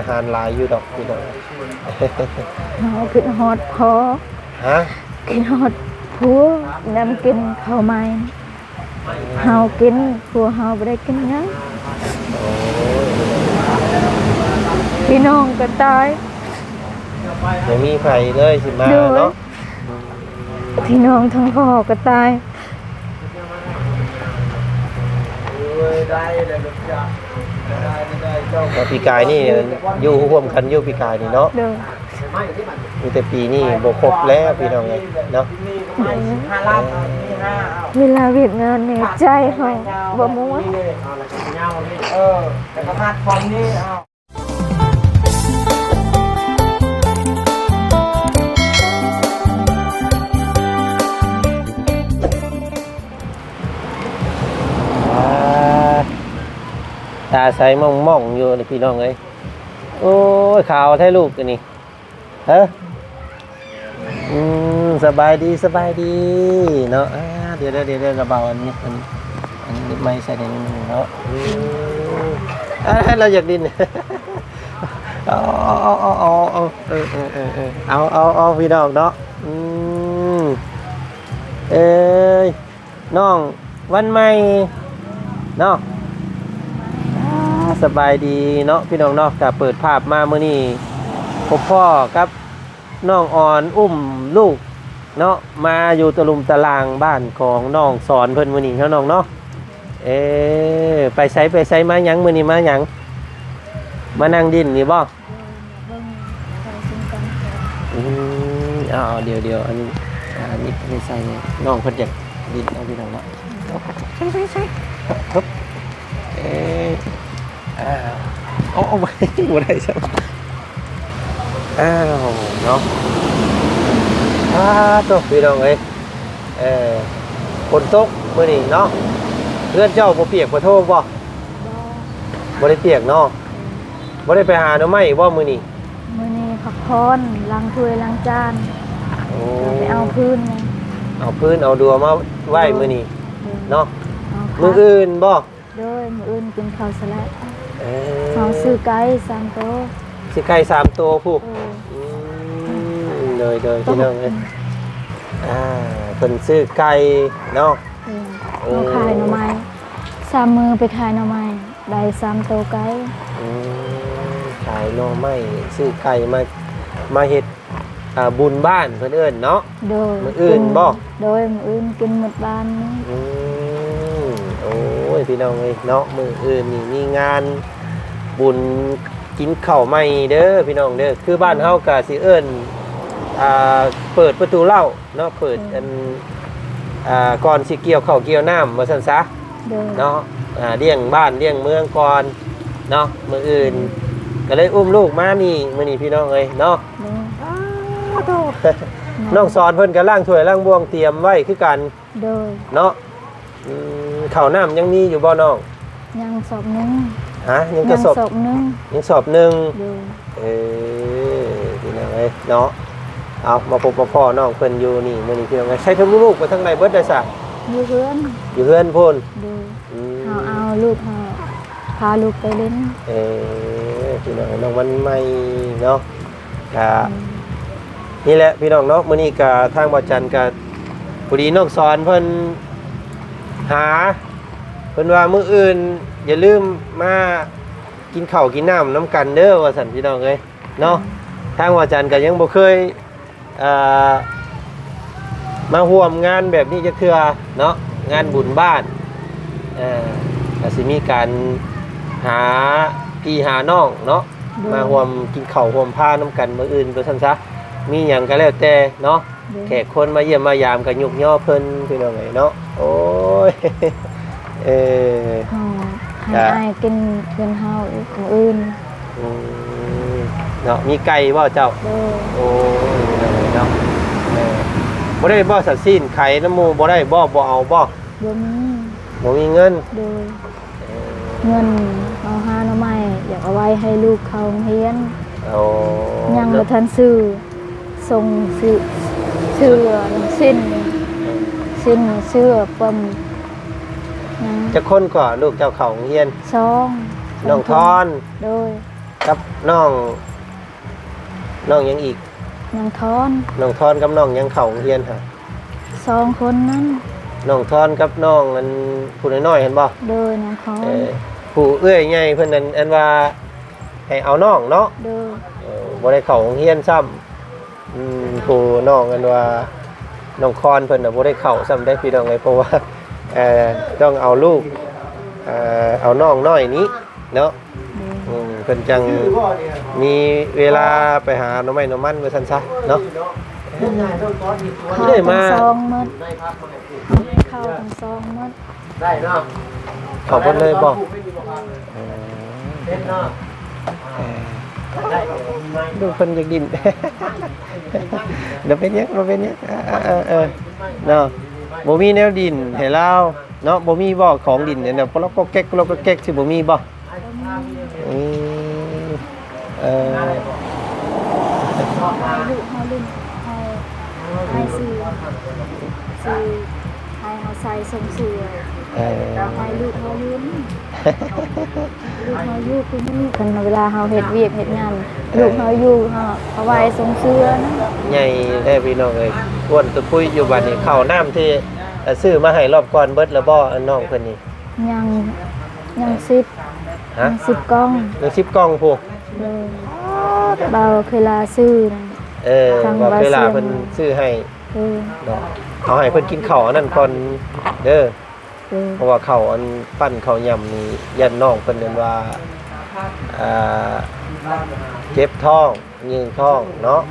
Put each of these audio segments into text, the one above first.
หารหลายอยู่ดอกพี่น้อง เฮาคิดฮอดพอ ฮะ คิดฮอดผัวนำกินข้าวใหม่เฮากินผัวเฮาบ่ได้กินหยัง โอ้ย พี่น้องก็ตาย บ่มีไผเลยสิมาเนาะ พี่น้องทั้งพ่อก็ตาย แล้วปีกายนี่อยู่ร่วมกันอยู่ปีกายนี่เนาะ เด้อ มีแต่ปีนี้บ่ครบแล้วพี่น้องเอ้ยเนาะ เวลาเวียดงานเนี่ยใจเฮาบ่ม่วน แต่ก็พาดฟอมนี่เอา ตาใสม่องๆอยู่นี่พี่น้องเอ้ยโอ้ยขาวแท้ลูกอันนี้ฮะสบายดีเนาะเดี๋ยวระเบาอันนี้ไม่ใส่ในนี้เนาะเราอยากดินเอาพี่น้องเนาะเอ้ยน้องวันใหม่เนาะสบายดีเนาะพี่น้องเนาะก็เปิดภาพมาเมื่อนี้พบพ่อครับน้องอ่อนอุ้มลูกเนาะมาอยู่ตะลุมตะลางบ้านของน้องสอนเพิ่นมื้อนี้เนาะน้องเนาะไปไสมาหยังมื้อนี้มาหยังมานั่งดินนี่บ่เดี๋ยวอันนี้ไม่ใส่น้องเพิ่นอยากดินเอาพี่น้องเนาะใช่ครับเอาไว้บ่ได้ใช่ไหมเนาะตัวพี่น้องเอ้ยฝนตกมื้อนี้เนาะเพื่อนเจ้าบ่เปียกบ่โทษบ่ได้เปียกเนาะบ่ได้ไปหาหน่อไม้บ่มื้อนี้พักผ่อนล้างถ้วยล้างจานไปเอาพื้นไง เอาพื้นเอาดัวมาไหว้มื้อนี้เนาะ มื้ มื้ออื่นบ่โดยมื้ออื่นกินข้าวสลัดเอาซื้อไก่3ตัวสิไก่3ตัวผู้เลยพี่น้องเอ้ยเพิ่นซื้อไก่เนาะเอาขายหน่อไม้3มื้อไปขายหน่อไม้ได้3ตัวไก่ขายหน่อไม้ซื้อไก่มาเฮ็ดบุญบ้านเพิ่นเอิ้นเนาะโดยมื้ออื่นบ่โดยมื้ออื่นกินหมดบ้านนี่โอ้ยพี่น้องเอ้ยเนาะมื้ออื่นนี่มีงานบุญกินข้าวใหม่เด้อพี่น้องเด้อคือบ้านเฮาก็สิเอิ้นเปิดประตูเหล้าเนาะเปิดก่อนสิเกี่ยวข้าวเกี่ยวน้ำว่าซั่นซะเนาะเลี้ยงบ้านเลี้ยงเมืองก่อนเนาะมื้ออื่นก็เลยอุ้มลูกมานี่มื้อนี้พี่น้องเอ้ยเนาะน้องสอนเพิ่นก็ล้างถ้วยล้างบวงเตรียมไว้คือกันเนาะข้าวน้ำยังมีอยู่บ่น้องยังสอบนึงยังกระสอบนึงยังสอบนึงพี่น้องเอ้ยเนาะเอามาพบพ่อน้องเพิ่นอยู่นี่มื้อนี้พี่น้องเอ้ยใช้ทั้งลูกไปทั้งใดเบิดได้ซะอยู่เฮือนพุ่นเอาลูกพาลูกไปเล่นพี่น้องน้องวันใหม่เนาะก็นี่แหละพี่น้องเนาะมื้อนี้ก็ทางบ่จันก็พอดีน้องสอนเพิ่นหาเพิ่นว่ามื้ออื่นอย่าลืมมากินข้าวกินน้ำน้ำกันเด้อว่าซั่นพี่น้องเอ้ยเนาะทางบ่จันก็ยังบ่เคยมาร่วมงานแบบนี้จักเทื่อเนาะงานบุญบ้านก็สิมีการหาพี่หาน้องเนาะมาร่วมกินข้าวร่วมพาน้ำกันมื้ออื่นก็ซั่นซะมีหยังก็แล้วแต่เนาะแขกคนมาเยี่ยมมายามก็ยุกย่อเพิ่นพี่น้องเอ้ยเนาะโอ้ยให้กินเพื่อนเฮาอีกมื้ออื่นเนาะมีไก่บ่เจ้าโอ้ยเนาะบ่ได้บ่สัตว์สิ้นไข่น้ำหมูบ่ได้บ่เอาบ่บ่มีเงินเงินเอาหาหน่อไม้อยากเอาไว้ให้ลูกเขาเรียนยังบ่ทันซื้อส่งซื้อสิ้นเสื้อปั๊มจะคนก่อลูกเจ้าเขาเรียน2น้องทอนโดย กับน้องยังอีก ยังทอน น้องทอนกับน้องยังเข้าโรงเรียนฮะ 2 คนนั้น น้องทอนกับน้องอันผู้น้อยๆเห็นบ่ โดยน้องทอน ผู้เอื้อยใหญ่เพิ่นนั่นอันว่าให้เอาน้องเนาะ โดย บ่ได้เข้าโรงเรียนซ้ำผู้น้องอันว่าน้องคอนเพิ่นน่ะบ่ได้เข้าซ้ำได้พี่น้องเลยเพราะว่าต้องเอาลูกเอาน้องน้อยนี้เนาะเพิ่นจังมีเวลาไปหาหน่อไม้หน่อมันว่าซั่นซะเนาะ เข้า ได้ ทั้ มาง 2มื้อเข้าทั้ง2มื้อ ได้เนาะขอบคุณเลยบ่ดูเพิ่นอยากดิน เดี๋ยวเป็นหยังบ่เป็นหยังเนาะบ่มีแนวดินให้เราเนาะบ่มีบ่ของดินเนี่ยพอเราก็แก๊กสิบ่มีบ่ลูกเฮาลิ้นให้ซื้อให้เฮาใส่ส่งเสื้อให้ลูกเฮายืนลูกเฮาอยู่คือนี่คันเวลาเฮาเฮ็ดเวียกเฮ็ดงานลูกเฮาอยู่เฮาเอาไว้ส่งเสื้อนะ ใหญ่แท้พี่น้องเอ้ยอ้วนตะปุยอยู่บัดนี้ข้าวน้ำที่ซื้อมาให้รอบก่อนเบิดแล้วบ่อันน้องเพิ่นนี่ ยัง10 ฮะ 10กล่อง ยัง10กล่องพุ เลยเบาเคยลาซื้อนั่น ว่าเวลาเพิ่นซื้อให้ เนาะเอาให้เพิ่นกินข้าวอันนั้นก่อนเด้อเพราะว่าข้าวอันปั้นข้าวยำนี่ยันน้องเพิ่นเรียนว่าเจ็บท้องยืงท้องเนาะ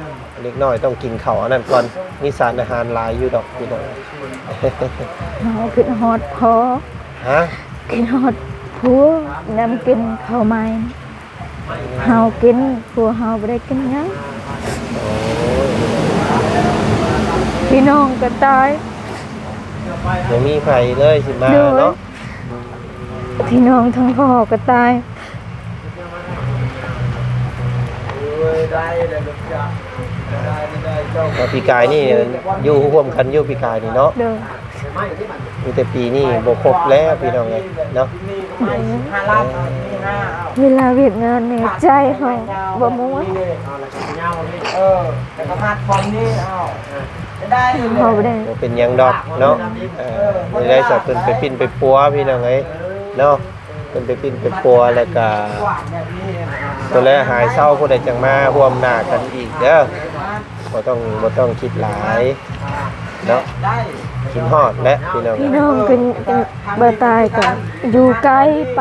เล็กน้อยต้องกินข้าวอันนั้นก่อนมีสารอาหารหลายอยู่ดอกพี่น้อง เฮากินฮอดพอ ฮะ กินฮอดผัวนำกินข้าวใหม่เฮากินผัวเฮาบ่ได้กินหยังพี่น้องก็ตาย เดี๋ยวมีไผเลยสิมาเนาะ พี่น้องทั้งพ่อก็ตาย ปีกายนี่อยู่ร่วมกันอยู่ปีกายนี่เนาะ เด้อ มีแต่ปีนี้บ่ครบแล้วพี่น้องเอ้ยเนาะ เวลาเวียดงานเนี่ยใจเฮาบ่ม่วน แต่ก็มาดความนี้ได้ เฮาบ่ได้ บ่เป็นหยังดอกเนาะได้สักเพิ่นไปปิ้นไปปัวพี่น้องเอ้ยเนาะเพิ่นไปปิ้นไปปัวแล้วก็ตัวแลหายเศร้าผู้ใดจังมาร่วมหน้ากันอีกเด้อบ่ต้องคิดหลายเนาะกินฮอดและพี่น้อง พี่น้องก็บ่ตายก็อยู่ไกลไป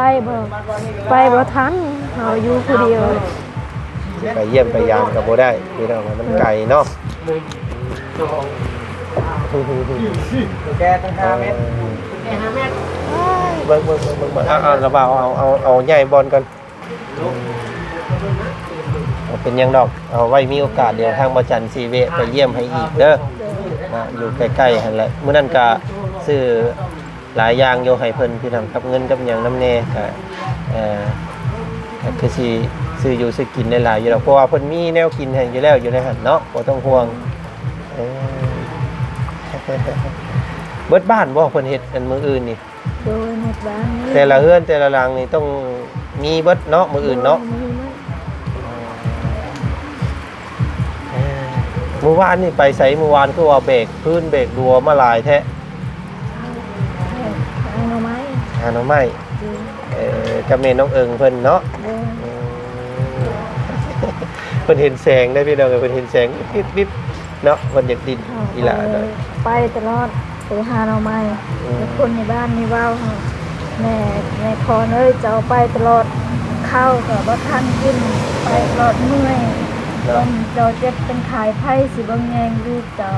บ่ทันเฮาอยู่ผู้เดียว ไปเยี่ยมไปยามก็บ่ได้พี่น้องมันไกลเนาะ แกตั้ง5 เมตร5 เมตร เบิ่งเอาระบาเอาใหญ่บอลก่อนเอาเป็นยังดอกเอาไว้มีโอกาสเดี๋ยวทางบ่จันทร์สิเวะไปเยี่ยมให้อีกเด้ออยู่ใกล้ๆหั่นแหละมื้อนั้นก็ซื้อหลายอย่างอยู่ให้เพิ่นพี่น้องกับเงินกับหยังนำแน่ก็คือสิซื้ออยู่ซื้อกินได้หลายอยู่ดอกเพราะว่าเพิ่นมีแนวกินให้อยู่แล้วอยู่ในหั่นเนาะบ่ต้องห่วงเบิดบ้านบ่เพิ่นเฮ็ดอันมื้ออื่นนี่ โดยหมดบ้านนี้ แต่ละเฮือนแต่ละหลังนี่ต้องมีเบิดเนาะมื้ออื่นเนาะเมื่อวานนี่ไปไสเมื่อวานคือว่าเบรกพื้นเบรกดัวมาหลายแท้ เอาหน่อไม้ หาหน่อไม้กับแม่น้องเอิงเพิ่นเนาะ เด้อ เพิ่นเห็นแสงได้พี่น้องเพิ่นเห็นแสงปิ๊บๆเนาะเพิ่นอยากดินอีหล่าเนาะ ไปตลอดไปหาหน่อไม้แล้วคนในบ้านนี่ว้าวเฮาแม่ขอเอ้ยจะเอาไปตลอดข้าวก็บ่ทันกินไปตลอดเมื่อยเจ้าเจ็บเป็นขายไผ่สิบ่แยงลูกเจ้า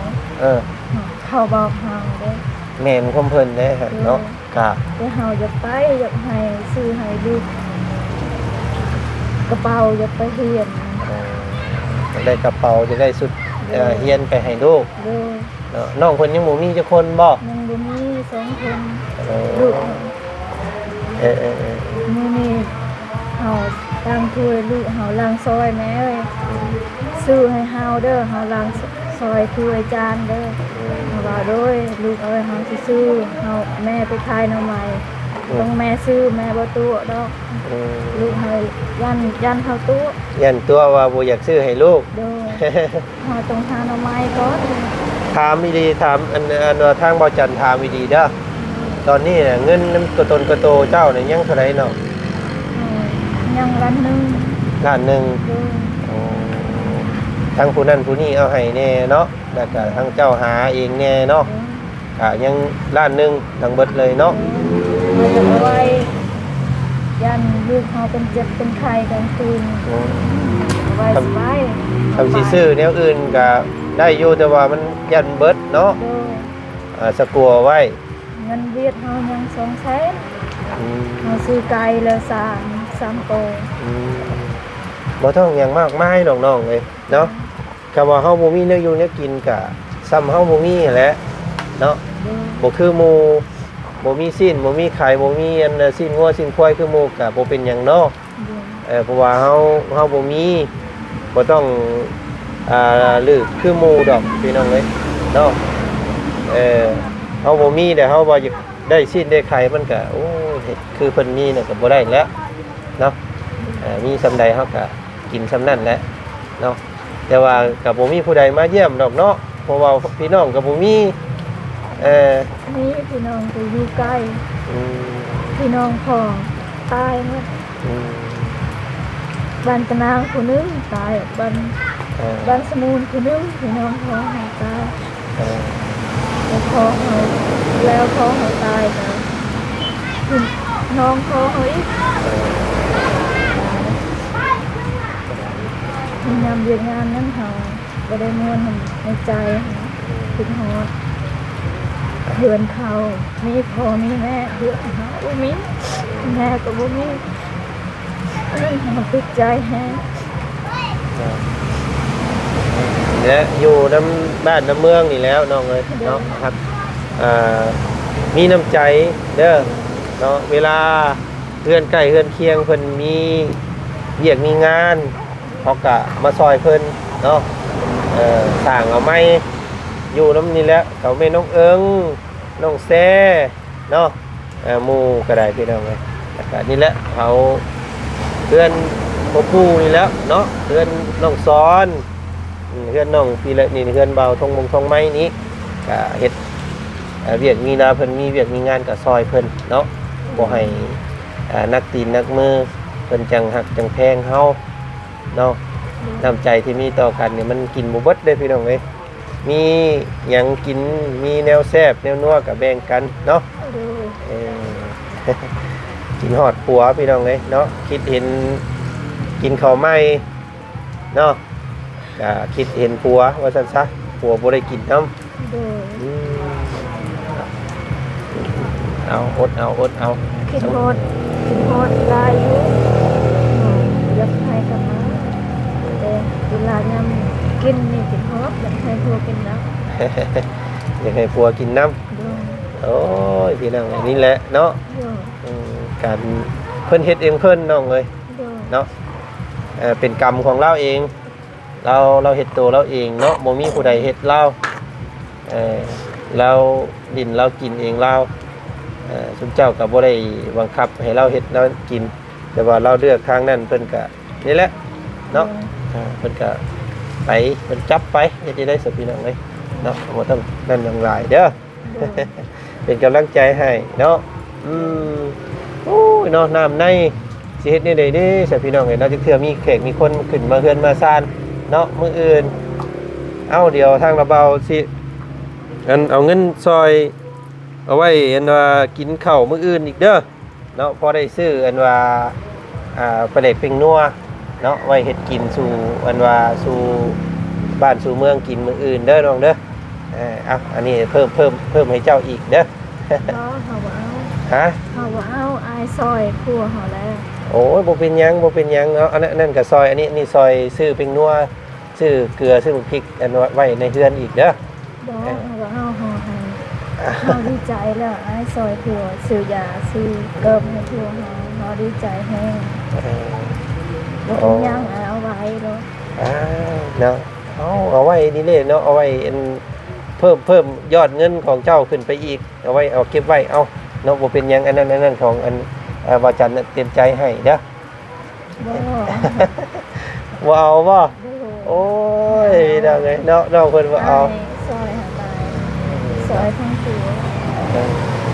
เขาบอกเฮาเด้ แม่นของเพิ่นเด้เนาะกะ แต่เฮาอยากไปอยากให้ซื้อให้ลูกกระเป๋าอยากไปเรียน ได้กระเป๋าจะได้สุดเฮียนไปให้ลูก เด้อ เนาะน้องเพิ่นยังบ่มีจักคนบ่ ยังบ่มี2คนลูกมื้อนี้เฮาตามถ้วยลูกเฮาล้างซอยแม่เอ้ยซื้อให้เฮาเด้อเฮาล้างซอยถ้วยจานเด้อเฮาว่าโดยลูกเอ้ยเฮาสิซื้อเฮาแม่ไปขายหน่อไม้ ต้องแม่ซื้อแม่บ่ตู้ดอกลูกให้ยันเข้าตู้ ยันตัวว่าบ่อยากซื้อให้ลูก โดยเฮาต้องหาหน่อไม้ก่อน ถามดีๆถามอันว่าทางบ่จันถามดีๆเด้อตอนนี้น่ะเงินน้ำกระตนกระโตเจ้าเนี่ยยังเท่าไหร่เนาะ ยังล้านหนึง ล้านหนึง โดย ทั้งผู้นั้นผู้นี้เอาให้แน่เนาะแล้วก็ทั้งเจ้าหาเองแน่เนาะยังล้านหนึงทั้งเบิดเลยเนาะ เราจะเอาไว้ยันลูกเฮาเป็นเจ็บเป็นไข้กลางคืนเอาไว้สบาย ทำสิซื้อแนวอื่นก็ได้อยู่แต่ว่ามันยันเบิดเนาะ โดย สกัวไว้ เงินเวียดเฮายัง200,000 อืม เฮาซื้อไก่ละ3โต อืมบ่ต้องอย่างมากมายน้องๆเลยเนาะคำว่าเฮาบ่มีเนื้ออยู่เนื้อกินก็ซ้ำเฮาบ่มีแหละเนาะ โดย บ่คือหมู่บ่มีสิ้นบ่มีไข่บ่มีอันสิ้นงัวสิ้นควายคือหมู่ก็บ่เป็นหยังเนาะ โดย เพราะว่าเฮาบ่มีบ่ต้องลึกคือหมู่ดอกพี่น้องเอ้ยเนาะเฮาบ่มีแต่เฮาว่าอยากได้สิ้นได้ไข่มันก็โอ้ยคือเพิ่นมีน่ะก็บ่ได้แล้วเนาะมีซำใดเฮาก็กินซำนั้นแหละเนาะแต่ว่าก็บ่มีผู้ใดมาเยี่ยมดอกเนาะเพราะว่าพี่น้องก็บ่มีนี่พี่น้องก็อยู่ใกล้ อืม พี่น้องพ่อตายหมด อืม บ้านตะนางผู้หนึงตายบ้าน เออ บ้านสมุนผู้หนึงพี่น้องพ่อเฮาตาย เออ แล้วพ่อเฮาแล้วพ่อเฮาตายก็พี่น้องพ่อเฮาอีกพยายามเรียนงานนั้นเฮาบ่ได้ม่วนในใจคิดฮอดเดือนเขามีพ่อมีแม่เดือนเฮาบ่มีแม่ก็บ่มีนั่นเฮาติดใจแฮะ และอยู่น้ำบ้านน้ำเมืองนี่แล้วน้องเอ้ยเนาะครับมีน้ำใจเด้อเนาะเวลาเพื่อนใกล้เพื่อนเคียงเพิ่นมีเวียกมีงานเขาก็มาซอยเพิ่นเนาะสร้างเอาไม้อยู่น้ำนี่แหล้วเขาแม่น้องเอิงน้องแซ่เนาะหมู่ก็ได้พี่น้องเอ้ยแล้วก็นี่แหละเขาเพื่อนพ่อปู่นี่แล้วเนาะเพื่อนน้องซ้อนเพื่อนน้องพี่ละนี่เพื่อนเบาทงมงทงไม้นี้ก็เฮ็ดเวียกมีนาเพิ่นมีเวียกมีงานก็ซอยเพิ่นเนาะบ่ให้นักตีนนักมือเพิ่นจังหักจังแพงเฮาเนาะน้ำใจที่มีต่อกันเนี่ยมันกินบ่เบิดเด้พี่น้องเอ้ยมีหยังกินมีแนวแซ่บแนวนัวก็แบ่งกันเนาะ ดู กินหอดผัวพี่น้องเลยเนาะคิดเห็นกินข้าวไหม้เนาะก็คิดเห็นผัวว่าซั่นซะผัวบ่ได้กินน้ำ ดู เอาอดเอา คิดโหดลายอยู่อยากให้กันมาแต่เวลายำกินนี่คิดโหดอยากให้พวกกินน้ อยากให้ผัวกินน้ ำดู ำโอ้ยพี่น้องนี่แหละเนาะ ดู การเพิ่นเฮ็ดเองเพิ่นน้องเลย ดู เนาะเป็นกรรมของเราเองเราเฮ็ดตัวเราเองเนาะบ่มีผู้ใดเฮ็ดเราเราดินเรากินเองเราสุนเจ้าก็บ่ได้บังคับให้เราเฮ็ดเรากินแต่ว่าเราเลือกทางนั้นเพิ่นก็นี่แหละเนาะเพิ่นก็ไปเพิ่นจับไปเฮ็ดได้สักพี่น้องเลยเนาะบ่ต้องนั่นอย่างหลายเด้อ เป็นกำลังใจให้เนาะโอ้ยเนาะน้ำในสิเฮ็ดนี่ได้เด้สักพี่น้องเอ้ยเนาะจักเทื่อมีแขกมีคนขึ้นมาเฮือนมาซ่านเนาะมื้ออื่นเดี๋ยวทางระเบาสิเอาเงินซอยเอาไว้ว่ากินข้าวมื้ออื่นอีกเด้อเนาะพอได้ซื้อว่าปลาเด็กเพ็งนัวเนาะไว้เฮ็ดกินสู่ว่าสู่บ้านสู่เมืองกินมื้ออื่นเด้อน้องเด้ออันนี้เพิ่มให้เจ้าอีกเด้อ เขาว่าเอา ฮะ เขาว่าเอาอายซอยครัวเขาแล้ว โอ้ยบ่เป็นหยังเนาะอันนั้นก็ซอยอันนี้นี่ซอยซื้อเพ็งนัวซื้อเกลือซื้อพริกไว้ในเฮือนอีกเด้อ บอกเขาว่าเอาห่อให้เขาดีใจแล้วอายซอยครัวซื้อยาซื้อเกิมให้ครัวเขาดีใจแห้งบอกยังเอาไว้แล้ว เนาะเอาไว้นี่เลยเนาะเอาไว้เพิ่มยอดเงินของเจ้าขึ้นไปอีกเอาไว้เอาเก็บไว้เอา เนาะบ่เป็นหยังอันนั้นของอันบ่จันเต็มใจให้เด้อ บ่ บ่เอาบ่ บ่ โอ้ยดังเลยเนาะน้องเพิ่นบ่เอา ซอยหาตายซอยทั้งตัว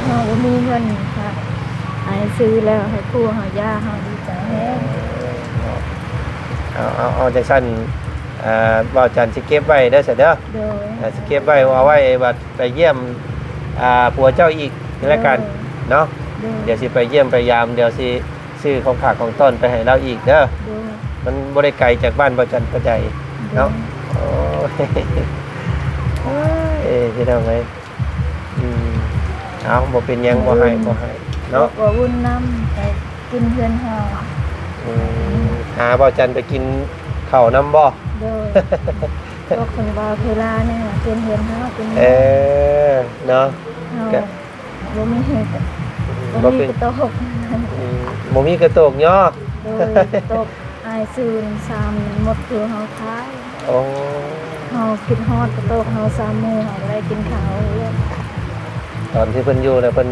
เฮาบ่มีเงินค่ะไอ้ซื้อแล้วให้ครูเฮาย่าเฮาดีใจแฮง เอาจังซั่นบ่จันสิเก็บไว้เด้อซะเด้อ โดย สิเก็บไว้เอาไว้บัดไปเยี่ยมผัวเจ้าอีกนี่ละกันเนาะ โดย เดี๋ยวสิไปเยี่ยมไปยามเดี๋ยวสิซื้อของฝากของต้นไปให้เราอีกเด้อ โดย มันบ่ได้ไกลจากบ้านบ่จันทร์ปะใจเนาะโอ้ยพี่น้องเอ้ยเอาบ่เป็นหยังบ่ให้เนาะ บ่วุ่นน้ำไปกินเพื่อนเฮา หาบ่จันทร์ไปกินข้าวน้ำบ่ โดยก็คนว่าเวลาเนี่ยเป็นเพื่อนเฮาเป็น เนาะ เฮาบ่มีเหตุ บ่ บ่ เป็ มี น กระตก บ่มีกระโตกย่อ โดยตกอายซื่น3หมดคือเฮาขาย โอ้ เฮาคิดฮอดกระตกเฮา3มื้อเฮาบ่ได้กินข้าวเลย ตอนที่เพิ่นอยู่น่ะเพิ่น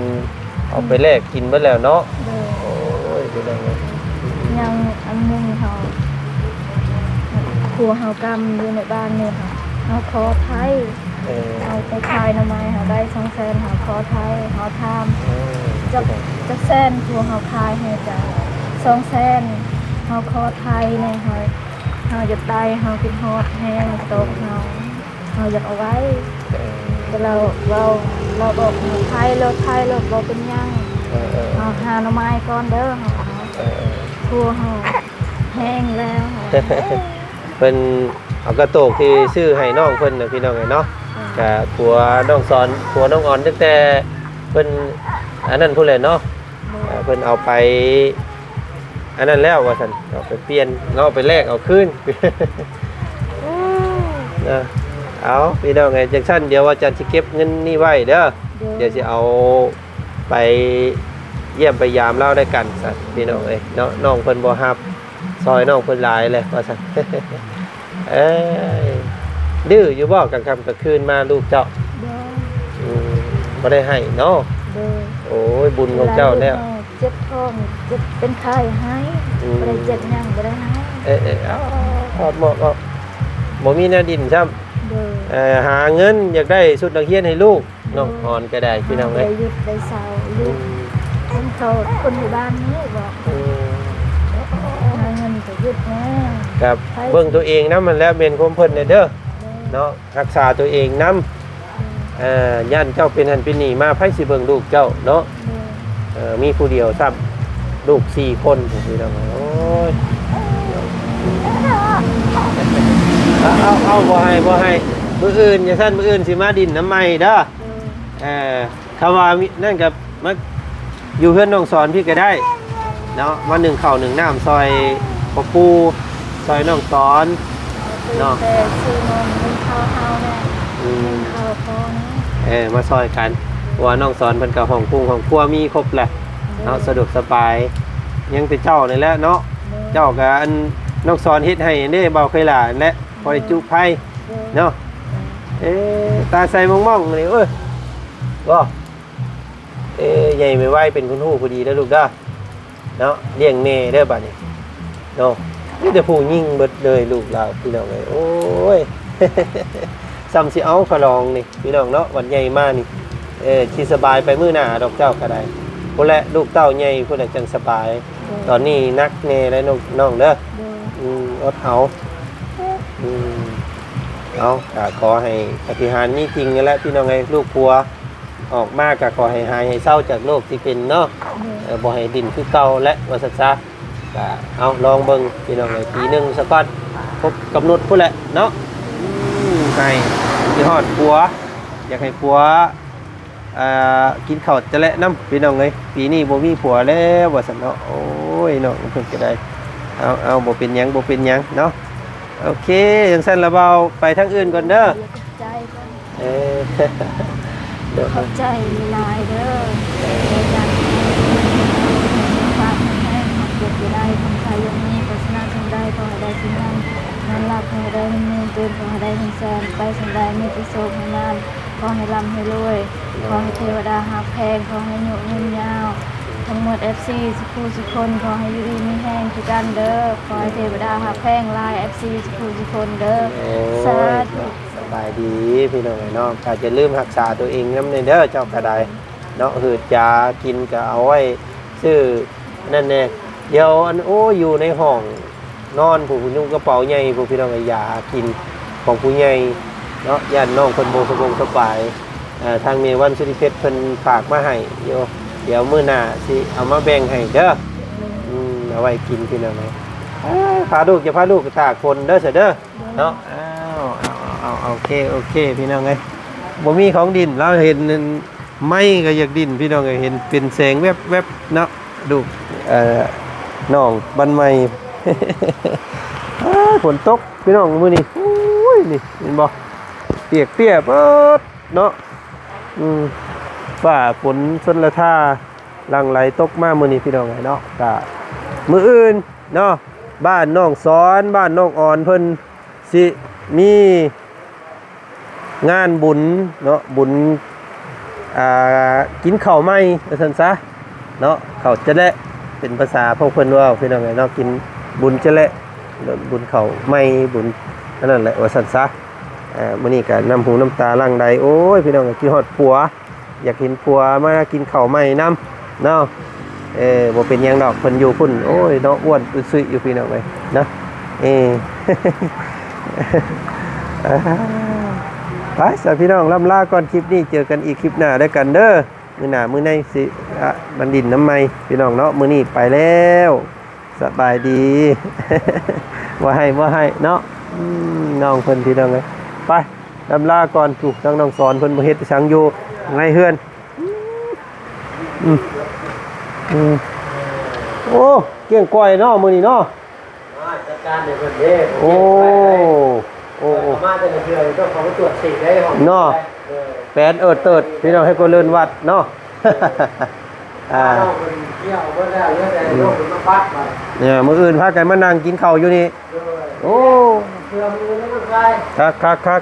เอาไปแลกกินเบิดแล้วเนาะ โดย โอ้ยพี่น้องเอ้ย ยังอันหนึงเฮาครัวเฮากำอยู่ในบ้านนี่ค่ะเฮาขอไทยเอาไปขายหน่อไม้เฮาได้200,000เฮาขอไทยเฮาทำ จักแสนครัวเฮาขายให้จ้ะ200,000เฮาขอไทยเนี่ยเฮาจะตายเฮากินฮอดแห้งตกเฮาอยากเอาไว้แต่เราบอกเฮาไทยเราบ่เป็นหยังเฮาหาหน่อไม้ก่อนเด้อเฮาครัวเฮาแห้งแล้ว เพิ่นเอากระโตกที่ซื้อให้น้องเพิ่นน่ะพี่น้องเอ้ยเนาะก็ผัวน้องสอนผัวน้องอ่อนตั้งแต่เพิ่นอันนั้นพุ่นแหละเนาะเพิ่นเอาไปอันนั้นแล้วว่าซั่นเอาไปเปลี่ยนเอาไปแลกเอาคืน นะเอาพี่น้องเอ้ยจังซั่นเดี๋ยวว่าจะสิเก็บเงินนี่ไว้เด้อเดี๋ยวสิเอาไปเยี่ยมไปยามเล่าได้กันซะพี่น้องเอ้ยเนาะน้องเพิ่นบ่รับซอยน้องเพิ่นหลายเลยว่าซั่น เอ้ยดื้ออยู่บ่กลางค่ำกลางคืนมาลูกเจ้าบ่ได้ให้เนาะโอ้ยบุญของเจ้าแล้ว เจ็บท้องเจ็บเป็นไข้ให้บ่ได้เจ็บหยังบ่ได้ให้ เอาทอดหมอกเอาบ่มีแนวดินซ้ำหาเงินอยากได้ชุดนักเรียนให้ลูกน้องอ่อนก็ได้พี่น้องเอ้ย ได้หยุดได้เศร้าลูกเขาคนอยู่บ้านนี้บอกหาเงินก็หยุดแน่ ครับเบิ่งตัวเองนำมันแล้วเป็นความเพิ่นเด้อเนาะรักษาตัวเองนำย่านเจ้าเป็นหันเป็นนี่มาไผสิเบิ่งลูกเจ้าเนาะมีผู้เดียวซ้ำลูก4คนพี่น้องโอ้ยเอาบ่ให้มื้ออื่นอย่าซั่นมื้ออื่นสิมาดินน้ำใหม่เด้อคำว่านั่นกับมาอยู่เพื่อนน้องสอนพี่ก็ได้เนาะมา1ข้าว1น้ำซอยพ่อปู่ซอยน้องสอนเนาะ แต่ซื้อนมเป็นข้าวเฮาแน่ข้าวพอนะ มาซอยกันว่าน้องสอนเพิ่นกับห้องปรุงของครัวมีครบแหละเนาะสะดวกสบายยังแต่เจ้านี่แหละเนาะเจ้ากับอันน้องสอนเฮ็ดให้เด้เบาเคยหลานและพอได้จุไผเนาะตาใส่มองๆนี่เอ้ยบ่ใหญ่ไม่ไหวเป็นคุณฮู้พอดีแล้วลูกเด้อเนาะเลี้ยงแม่เด้อบัดนี้เนาะมีแต่ผู้ยิ่งเบิดเลยลูกเราพี่น้องเอ้ยโอ้ย ซ้ำสิเอาขลองนี่พี่น้องเนาะวันใหญ่มากนี่สิสบายไปมื้อหน้าดอกเจ้าก็ได้พุ่นแหละลูกเต้าใหญ่พุ่นน่ะจังสบายตอนนี้นักแน่แล้วน้องเด้ออดเอาเอาก็ขอให้ปฏิหารย์นี้จริงนั่นแหละพี่น้องไงลูกผัวออกมากก็ขอให้หายให้เศร้าจากโรคที่เป็นเนาะบ่ให้ดินคือเก่าและว่าซั่นซะก็เอาลองเบิ่งพี่น้องไงปีนึงสักก่อนครบกำหนดพุ่นแหละเนาะให้ที่ฮอดผัวอยากให้ผัวกินข้าวจะแลน้ำพี่น้องเอ้ยปีนี้บ่มีผัวแล้วว่าซั่นเนาะโอ้ยเนาะเพิ่นก็ได้เอาบ่เป็นหยังเนาะโอเคจังซั่นละเบาไปทางอื่นก่อนเด้อขอบใจหลายเด้อจังฝากให้เก็บอยู่ได้คนไทยยังมีโฆษณาทางได้ก็ได้ที่นั่นนั่นหลักให้ได้เงินเกินก็ได้เงินแสนไปสันได้มีประสบงาน ขอให้ร่ำให้รวยขอให้เทวดาหักแพงขอให้อยู่ยืนยาวทั้งหมด FC สุขูสุคนขอให้อยู่ดีมีแห้งทุกกันเด้อขอให้เทวดาหักแพงลาย FC สุขูสุคนเด้อสาธุ สบายดีพี่น้องเนาะก็จะลืมรักษาตัวเองนำเด้อเจ้าก็ได้เนาะหืดยากินก็เอาไว้ซื้อนั่นแน่เดี๋ยวอันโอ้อยู่ในห้องนอนผู้นุ่งกระเป๋าใหญ่ผู้พี่น้องก็ยากินของผู้ใหญ่เนาะญาติน้องเพิ่นบ่สบายทางเมวันสุริเพชรเพิ่นฝากมาให้เดี๋ยวมื้อหน้าสิเอามาแบ่งให้เด้อเอาไว้กินพี่น้องเนาะพาลูกจะพาลูกตากฝนเด้อเสยเด้อเนาะเอาโอเคพี่น้องเอ้ยบ่มีของดินเราเห็นไม้ก็อยากดินพี่น้องเอ้ยเห็นเป็นแสงแวบๆเนาะดูน้องบันใหม่ ฝนตกพี่น้องมื้อนี้โอ้ยนี่เห็นบ่เปียกเนาะฝ้าฝนฝนละท่าหลั่งไหลตกมามื้อนี้พี่น้องเนาะก็มื้ออื่นเนาะบ้านน้องสอนบ้านน้องอ่อนเพิ่นสิมีงานบุญเนาะบุญกินข้าวไหม้ว่าซั่นซะเนาะข้าวจะแลเป็นภาษาพวกเพิ่นว่าพี่น้องเนาะกินบุญจะแลบุญข้าวไหม้บุญนั่นแหละว่าซั่นซะมื้อนี้ก็น้ำหูน้ำตาลั่งใดโอ้ยพี่น้องก็คิดฮอดผัวอยากเห็นผัวมากินข้าวไหม้นำเนาะบ่เป็นหยังดอกเพิ่นอยู่พุ่นโอ้ยเนาะอ้วนอึดๆอยู่พี่น้องเอ้ยนะไปสวัสดีพี่น้องล่ำลาก่อนคลิปนี้เจอกันอีกคลิปหน้าได้กันเด้อมื้อหน้ามื้อในสิบันดินน้ำไม้พี่น้องเนาะมื้อนี้ไปแล้วสบายดี ว่าให้เนาะน้องเพิ่นพี่น้องเอ้ยไปล่ำลาก่อนถูกน้องสอนเพิ่นบ่เฮ็ดสังอยู่ไงเฮือนโอ้เกี่ยงก้อยเนาะมื้อนี้เนาะจัดการเดี๋ยวเพิ่นเด้โอ้มาแต่ละเดือนก็เขาตรวจสิได้ของเนาะแปดเติดพี่น้องให้ก็เลินวัดเนาะเที่ยวบ่ได้เรื่องแต่โลกมันมาปัดมาเนี่ยมื้ออื่นพากันมานั่งกินข้าวอยู่นี่โอ้เพื่อมื้อนี้มันใครคัก